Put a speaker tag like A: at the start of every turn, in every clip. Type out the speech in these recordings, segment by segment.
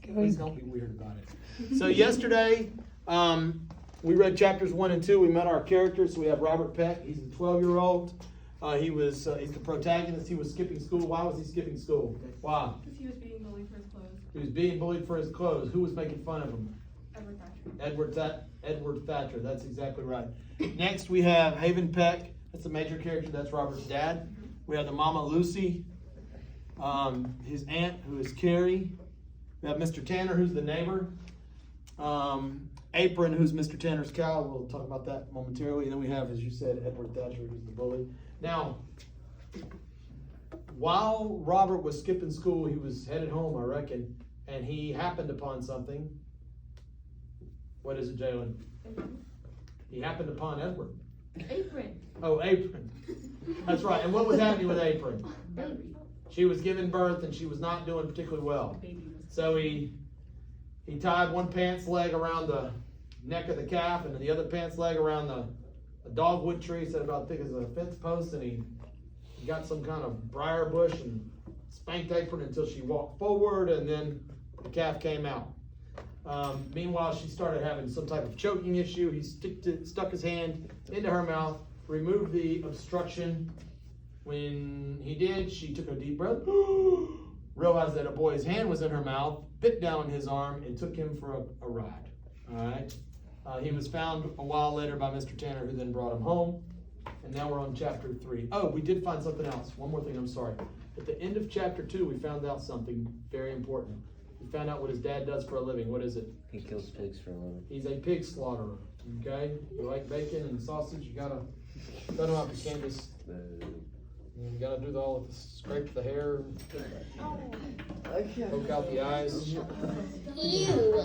A: Please don't be weird about it. So yesterday, we read chapters 1 and 2. We met our characters. So we have Robert Peck. He's a 12-year-old. He's the protagonist. He was skipping school. Why was he skipping school? Why?
B: Because he was being bullied for his clothes.
A: He was being bullied for his clothes. Who was making fun of him?
B: Edward Thatcher.
A: Edward Thatcher. That's exactly right. Next, we have Haven Peck. That's the major character. That's Robert's dad. We have the mama Lucy. His aunt, who is Carrie. We have Mr. Tanner, who's the neighbor. Apron, who's Mr. Tanner's cow. We'll talk about that momentarily. And then we have, as you said, Edward Thatcher, who's the bully. Now, while Robert was skipping school, he was headed home, I reckon, and he happened upon something. What is it, Jalen? He happened upon Edward.
B: Apron.
A: Oh, Apron. That's right. And what was happening with Apron?
B: Baby.
A: She was giving birth and she was not doing particularly well. So he tied one pants leg around the neck of the calf and the other pants leg around a dogwood tree, set about thick as a fence post, and he got some kind of briar bush and spanked Apron until she walked forward, and then the calf came out. Meanwhile, she started having some type of choking issue. He stuck his hand into her mouth, removed the obstruction. When he did, she took a deep breath, realized that a boy's hand was in her mouth, bit down on his arm, and took him for a ride. All right. He was found a while later by Mr. Tanner, who then brought him home. And now we're on chapter 3. Oh, we did find something else. One more thing, I'm sorry. At the end of chapter 2, we found out something very important. We found out what his dad does for a living. What is it?
C: He kills pigs for a living. He's
A: a pig slaughterer. Okay? You like bacon and sausage, you gotta cut them up. You can't just... You gotta do all of the scrape the hair, poke out the eyes.
D: Ew.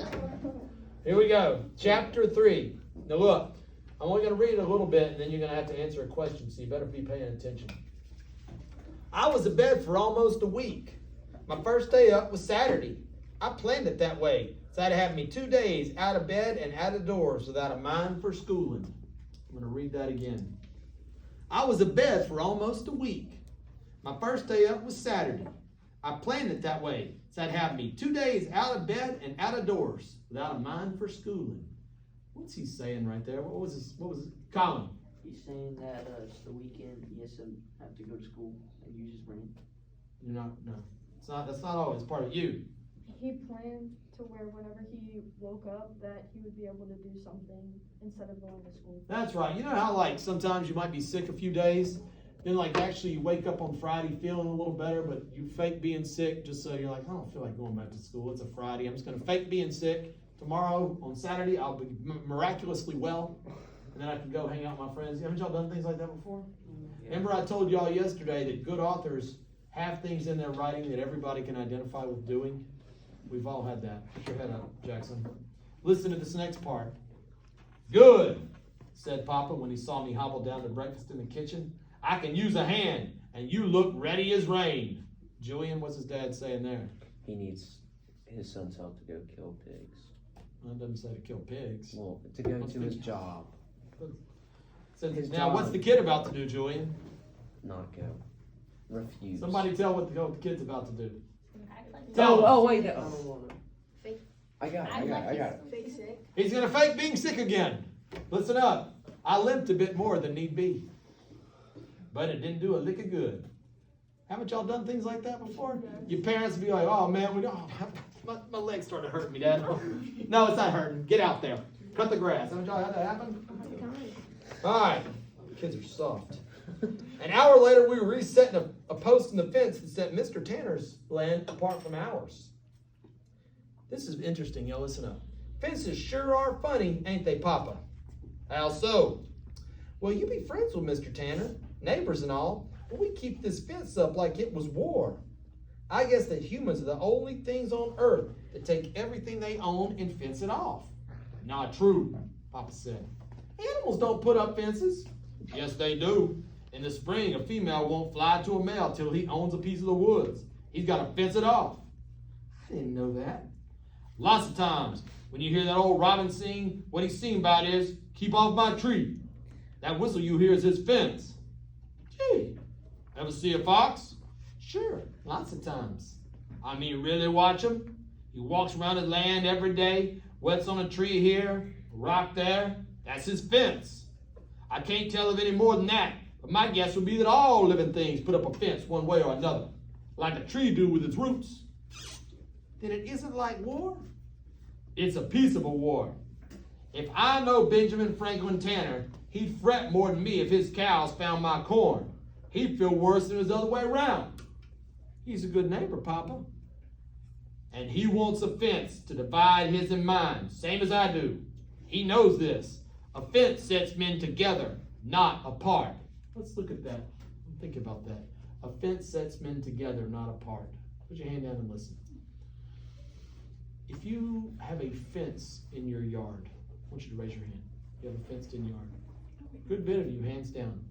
A: Here we go. Chapter 3. Now look, I'm only gonna read a little bit and then you're gonna have to answer a question, so you better be paying attention. I was abed for almost a week. My first day up was Saturday. I planned it that way, so I'd have me 2 days out of bed and out of doors without a mind for schooling. I'm gonna read that again. I was abed for almost a week. My first day up was Saturday. I planned it that way, so I'd have me 2 days out of bed and out of doors without a mind for schooling. What's he saying right there? What was it? Colin?
E: He's saying that it's the weekend, he has to have to go to school and use his brain.
A: You're not, no. That's not always part of you.
F: He planned to where whenever he woke up that he would be able to do something instead of going to school.
A: That's right. You know how like sometimes you might be sick a few days, then like actually you wake up on Friday feeling a little better, but you fake being sick just so you're like, I don't feel like going back to school. It's a Friday. I'm just going to fake being sick. Tomorrow on Saturday I'll be miraculously well, and then I can go hang out with my friends. Haven't y'all done things like that before? Yeah. Remember I told y'all yesterday that good authors have things in their writing that everybody can identify with doing. We've all had that. Put your head up, Jackson. Listen to this next part. Good, said Papa when he saw me hobble down to breakfast in the kitchen. I can use a hand, and you look ready as rain. Julian, what's his dad saying there?
C: He needs his son's help to go kill pigs.
A: Well, it doesn't say to kill pigs.
C: Well, to go to his job.
A: Now, what's the kid about to do, Julian?
C: Not go. Refuse.
A: Somebody tell what the kid's about to do.
C: Wait.
D: Fake.
C: I got it.
D: Fake sick.
A: He's going to fake being sick again. Listen up. I limped a bit more than need be, but it didn't do a lick of good. Haven't y'all done things like that before? Your parents would be like, oh man, my legs started hurting me, Dad. No, it's not hurting. Get out there. Cut the grass. Haven't y'all had that happen? All right. Kids are soft. An hour later, we were resetting a post in the fence that set Mr. Tanner's land apart from ours. This is interesting, y'all. Listen up. Fences sure are funny, ain't they, Papa? How so? Well, you be friends with Mr. Tanner, neighbors and all, but we keep this fence up like it was war. I guess that humans are the only things on earth that take everything they own and fence it off. Not true, Papa said. Animals don't put up fences. Yes, they do. In the spring, a female won't fly to a male till he owns a piece of the woods. He's got to fence it off. I didn't know that. Lots of times, when you hear that old robin sing, what he's singing about is, keep off my tree. That whistle you hear is his fence. Gee, ever see a fox? Sure, lots of times. I mean, really watch him? He walks around the land every day, wets on a tree here, a rock there. That's his fence. I can't tell of any more than that, but my guess would be that all living things put up a fence one way or another, like a tree do with its roots. Then it isn't like war. It's a peaceable war. If I know Benjamin Franklin Tanner, he'd fret more than me if his cows found my corn. He'd feel worse than it was the other way around. He's a good neighbor, Papa. And he wants a fence to divide his and mine, same as I do. He knows this. A fence sets men together, not apart. Let's look at that. Think about that. A fence sets men together, not apart. Put your hand down and listen. If you have a fence in your yard, I want you to raise your hand. You have a fenced-in yard. Good bit of you, hands down.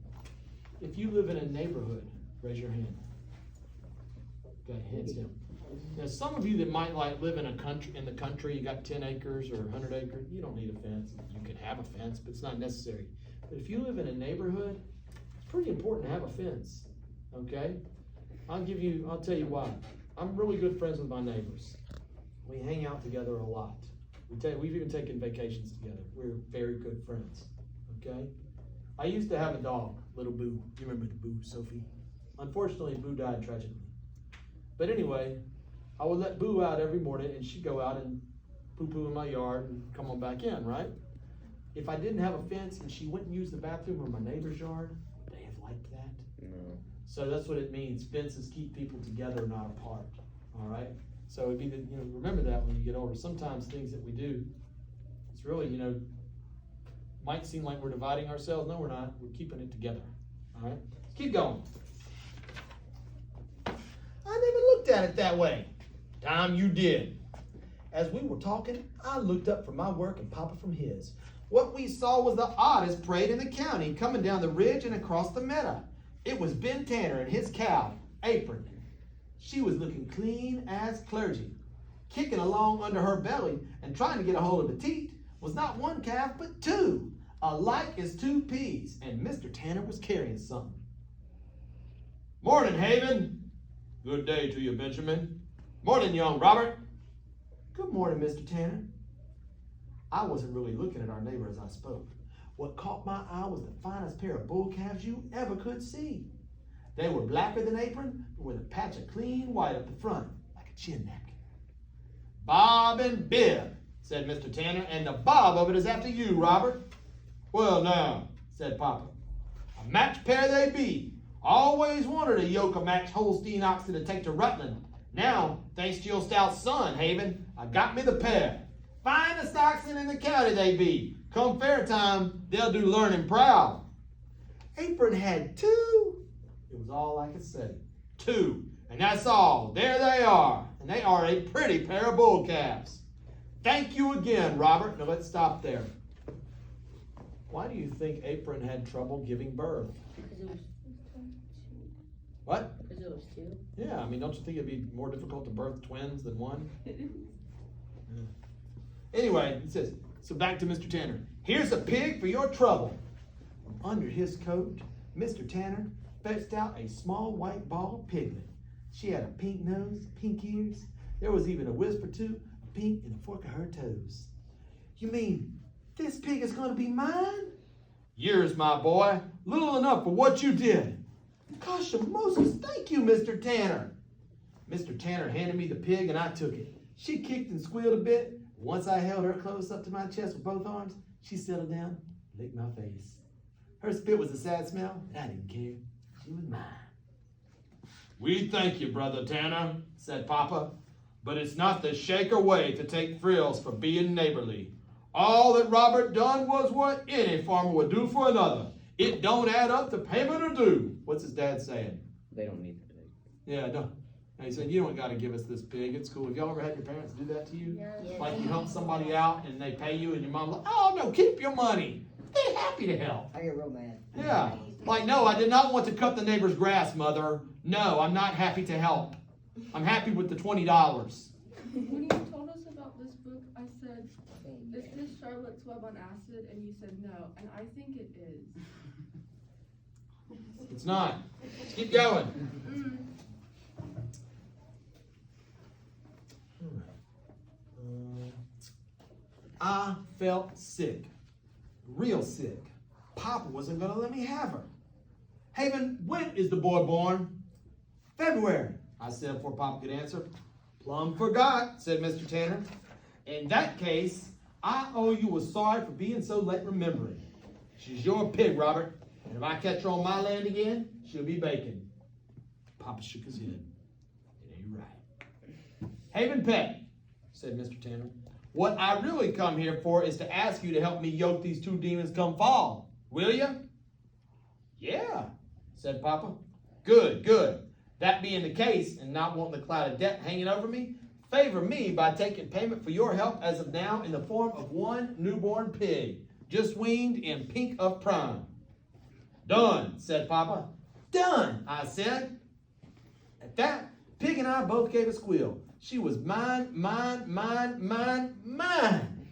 A: If you live in a neighborhood, raise your hand. Okay, hands down. Now, some of you that might like live in the country, you got 10 acres or 100 acres, you don't need a fence. You can have a fence, but it's not necessary. But if you live in a neighborhood, it's pretty important to have a fence, okay? I'll tell you why. I'm really good friends with my neighbors. We hang out together a lot. We've even taken vacations together. We're very good friends, okay? I used to have a dog, little Boo. You remember the Boo, Sophie? Unfortunately, Boo died tragically. But anyway, I would let Boo out every morning, and she'd go out and poo-poo in my yard and come on back in, right? If I didn't have a fence and she went and used the bathroom in my neighbor's yard, would they have liked that?
C: No.
A: So that's what it means. Fences keep people together, not apart. All right? So it'd be remember that when you get older. Sometimes things that we do, it's really, might seem like we're dividing ourselves. No, we're not. We're keeping it together. All right? Let's keep going. I never looked at it that way. Tom, you did. As we were talking, I looked up from my work and Papa from his. What we saw was the oddest parade in the county coming down the ridge and across the meadow. It was Ben Tanner and his cow, Apron. She was looking clean as clergy. Kicking along under her belly and trying to get a hold of the teat was not one calf, but two, alike as two peas, and Mr. Tanner was carrying something. Morning, Haven. Good day to you, Benjamin. Morning, young Robert. Good morning, Mr. Tanner. I wasn't really looking at our neighbor as I spoke. What caught my eye was the finest pair of bull calves you ever could see. They were blacker than Apron, but with a patch of clean white up the front, like a chin napkin. Bob and Bib, said Mr. Tanner, and the bob of it is after you, Robert. Well now, said Papa, a matched pair they be. Always wanted a yoke of matched Holstein oxen to take to Rutland. Now, thanks to your stout son, Haven, I got me the pair. Finest oxen in the county they be. Come fair time, they'll do learning proud. Apron had two. It was all I could say. Two. And that's all. There they are. And they are a pretty pair of bull calves. Thank you again, Robert. Now let's stop there. Why do you think Apron had trouble giving birth?
D: Because it was
A: What?
D: Because it was two.
A: Yeah, don't you think it'd be more difficult to birth twins than one? Yeah. Anyway, it says, so back to Mr. Tanner. Here's a pig for your trouble. From under his coat, Mr. Tanner fetched out a small white ball piglet. She had a pink nose, pink ears. There was even a wisp or two of pink in the fork of her toes. You mean this pig is going to be mine? Yours, my boy. Little enough for what you did. Gosh, Moses, thank you, Mr. Tanner. Mr. Tanner handed me the pig and I took it. She kicked and squealed a bit. Once I held her close up to my chest with both arms, she settled down, licked my face. Her spit was a sad smell, but I didn't care. She was mine. We thank you, Brother Tanner, said Papa, but it's not the Shaker way to take frills for being neighborly. All that Robert done was what any farmer would do for another. It don't add up to payment or due. What's his dad saying?
C: They don't need the pig.
A: Yeah, no. And he said, you don't got to give us this pig. It's cool. Have y'all ever had your parents do that to you?
F: Yeah.
A: Like you help somebody out and they pay you and your mom's like, oh, no, keep your money. They're happy to help.
G: I get real mad.
A: Yeah. Like, no, I did not want to cut the neighbor's grass, Mother. No, I'm not happy to help. I'm happy with the $20.
B: When you told us about this book, I said, is this Charlotte's Web on acid? And you said no, and I think it is.
A: It's not. Let's keep going. I felt sick. Real sick. Papa wasn't gonna let me have her. Haven, when is the boy born? February, I said before Papa could answer. Plumb forgot, said Mr. Tanner. In that case, I owe you a sorry for being so late remembering. She's your pig, Robert, and if I catch her on my land again, she'll be bacon. Papa shook his head. It ain't right. Haven Pet, said Mr. Tanner. What I really come here for is to ask you to help me yoke these two demons come fall. Will you? Yeah, said Papa. Good, good. That being the case, and not wanting the cloud of debt hanging over me, favor me by taking payment for your help as of now in the form of one newborn pig, just weaned and pink of prime. Done, said Papa. Done, I said. At that, Pig and I both gave a squeal. She was mine, mine, mine, mine, mine.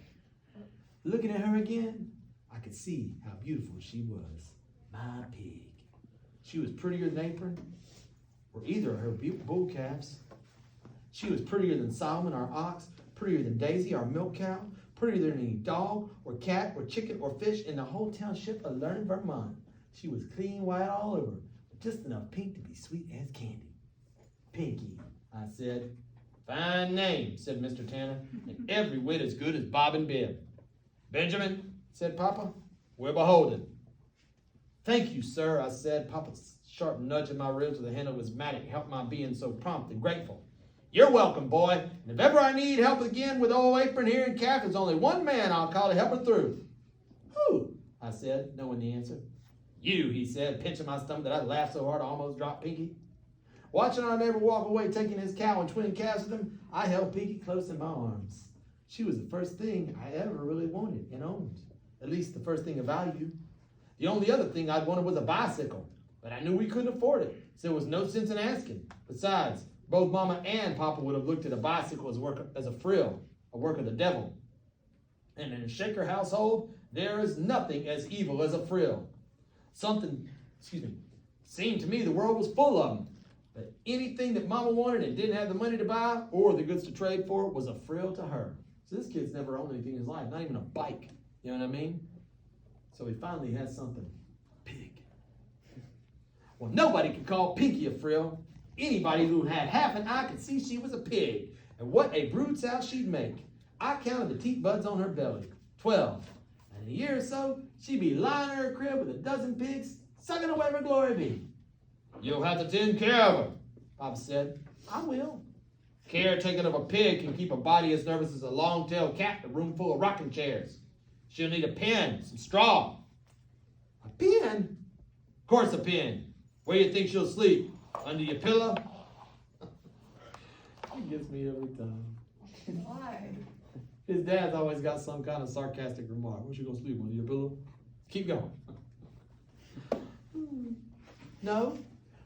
A: Looking at her again, I could see how beautiful she was. My pig. She was prettier than Apron, or either of her bull calves. She was prettier than Solomon, our ox, prettier than Daisy, our milk cow, prettier than any dog, or cat, or chicken, or fish in the whole township of Learning, Vermont. She was clean white all over, but just enough pink to be sweet as candy. Pinky, I said. Fine name, said Mr. Tanner, and every whit as good as Bob and Bibb. Benjamin, said Papa, we're beholden. Thank you, sir, I said. Papa's sharp nudge in my ribs with the handle of his mattock helped my being so prompt and grateful. You're welcome, boy, and if ever I need help again with old Apron here in Calf, there's only one man I'll call to help her through. Who? I said, knowing the answer. You, he said, pinching my stomach that I laughed so hard I almost dropped Pinky. Watching our neighbor walk away, taking his cow and twin calves with him, I held Pinky close in my arms. She was the first thing I ever really wanted and owned. At least the first thing of value. The only other thing I'd wanted was a bicycle, but I knew we couldn't afford it, so there was no sense in asking. Besides, both Mama and Papa would have looked at a bicycle as a frill, a work of the devil. And in a Shaker household, there is nothing as evil as a frill. Seemed to me the world was full of them. But anything that Mama wanted and didn't have the money to buy or the goods to trade for was a frill to her. So this kid's never owned anything in his life, not even a bike. You know what I mean? So he finally has something. Pig. Well, nobody could call Pinky a frill. Anybody who had half an eye could see she was a pig. And what a brood sow she'd make. I counted the teat buds on her belly. 12. And in a year or so, she'd be lying in her crib with a dozen pigs, sucking away her glory be. You'll have to tend care of her, Papa said. I will. Care taken of a pig can keep a body as nervous as a long-tailed cat in a room full of rocking chairs. She'll need a pen, some straw. A pen? Of course a pen. Where do you think she'll sleep? Under your pillow? He gets me every time.
B: Why?
A: His dad's always got some kind of sarcastic remark. Where she gonna sleep? Under your pillow? Keep going. No,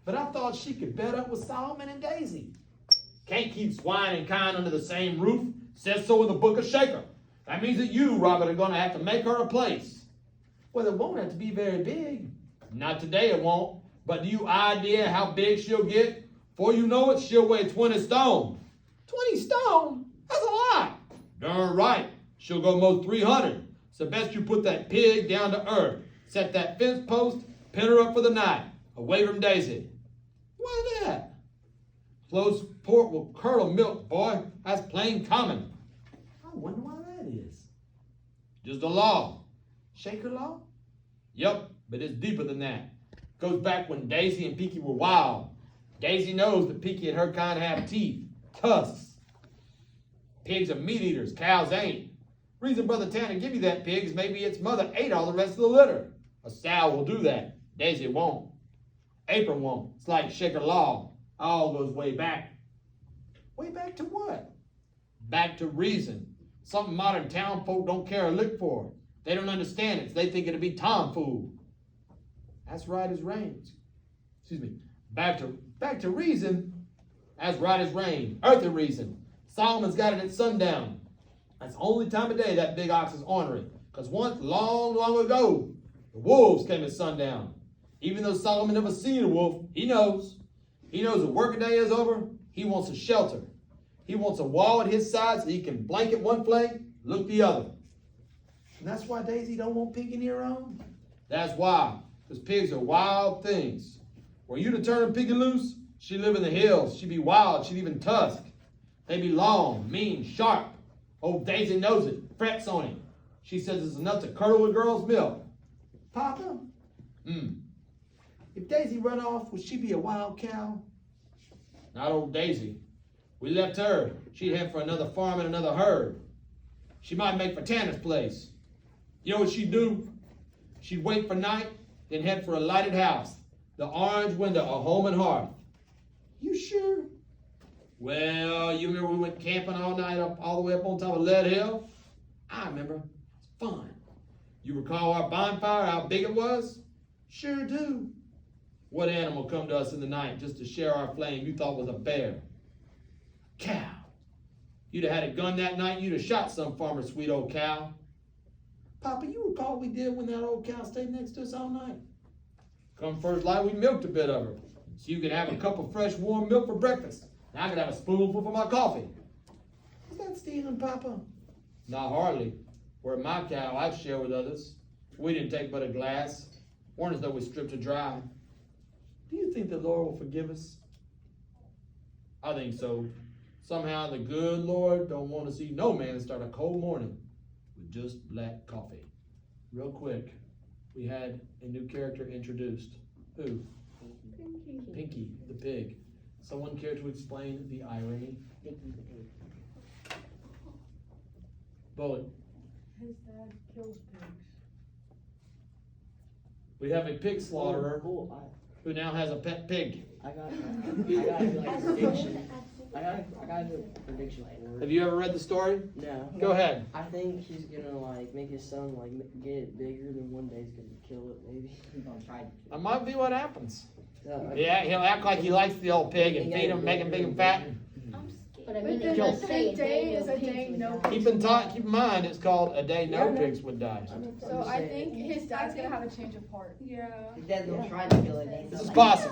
A: but I thought she could bed up with Solomon and Daisy. Can't keep swine and kind under the same roof. Says so in the book of Shaker. That means that you, Robert, are going to have to make her a place. Well, it won't have to be very big. Not today it won't. But do you idea how big she'll get? Before you know it, she'll weigh 20 stone. 20 stone? That's a lot. Darn right. She'll go most 300. So best you put that pig down to earth. Set that fence post, pin her up for the night. Away from Daisy. Why that? Close port will curdle milk, boy. That's plain common. I wonder why that is. Just a law. Shaker law? Yep, but it's deeper than that. Goes back when Daisy and Pinky were wild. Daisy knows that Pinky and her kind have teeth, tusks. Pigs are meat eaters, cows ain't. Reason Brother Tanner give you that pig is maybe its mother ate all the rest of the litter. A sow will do that. Daisy won't. Apron won't. It's like Shaker law. All goes way back. Way back to what? Back to reason. Something modern town folk don't care a lick for. They don't understand it, so they think it'll be tomfool. That's right as rain. Excuse me. Back to reason. As right as rain. Earthly reason. Solomon's got it at sundown. That's the only time of day that big ox is ornery. Because once, long, long ago, the wolves came at sundown. Even though Solomon never seen a wolf, he knows. He knows the working day is over. He wants a shelter. He wants a wall at his side so he can blanket one flank, look the other. And that's why Daisy don't want Pinky near her own? That's why. Because pigs are wild things. Were you to turn Pinky loose, she'd live in the hills. She'd be wild. She'd even tusk. They'd be long, mean, sharp. Old Daisy knows it, frets on it. She says it's enough to curdle a girl's milk. Papa? If Daisy run off, would she be a wild cow? Not old Daisy. We left her. She'd head for another farm and another herd. She might make for Tanner's place. You know what she'd do? She'd wait for night, then head for a lighted house. The orange window, a home and hearth. You sure? Well, you remember we went camping all night up all the way up on top of Lead Hill? I remember. It's fun. You recall our bonfire, how big it was? Sure do. What animal come to us in the night just to share our flame you thought was a bear? Cow. You'd have had a gun that night, you'd have shot some farmer's sweet old cow. Papa, you recall what we did when that old cow stayed next to us all night? Come first light, we milked a bit of her. So you could have a cup of fresh warm milk for breakfast. And I could have a spoonful for my coffee. Is that stealing, Papa? Not hardly. Where my cow, I've shared with others. We didn't take but a glass. Weren't as though we stripped her dry. Do you think the Lord will forgive us? I think so. Somehow the good Lord don't want to see no man start a cold morning with just black coffee. Real quick, we had a new character introduced. Who? Pinky, the pig. Someone care to explain the irony? Bullet.
F: His dad kills pigs.
A: We have a pig slaughterer
E: Cool.
A: who now has a pet pig.
E: I got a prediction. I got a prediction for
A: Have
E: it.
A: you ever read the story?
E: No.
A: Go ahead.
E: I think he's gonna like make his son like get it bigger, then one day he's gonna kill it. Maybe he's gonna try to.
A: That might be what happens.
E: So,
A: Yeah, he'll act like he likes the old pig and feed him, make him big and fat.
D: But I
F: But
D: mean,
F: then
D: it does
F: the
D: say
F: day is a
D: pigs
F: day
D: would
F: no
D: die.
F: pigs.
A: Keep in mind, it's called A Day No
E: Yeah, I know.
A: Pigs Would Die.
F: So I think his dad's gonna have a change of heart.
B: Yeah.
E: His dad's gonna try to kill it.
A: This is possible.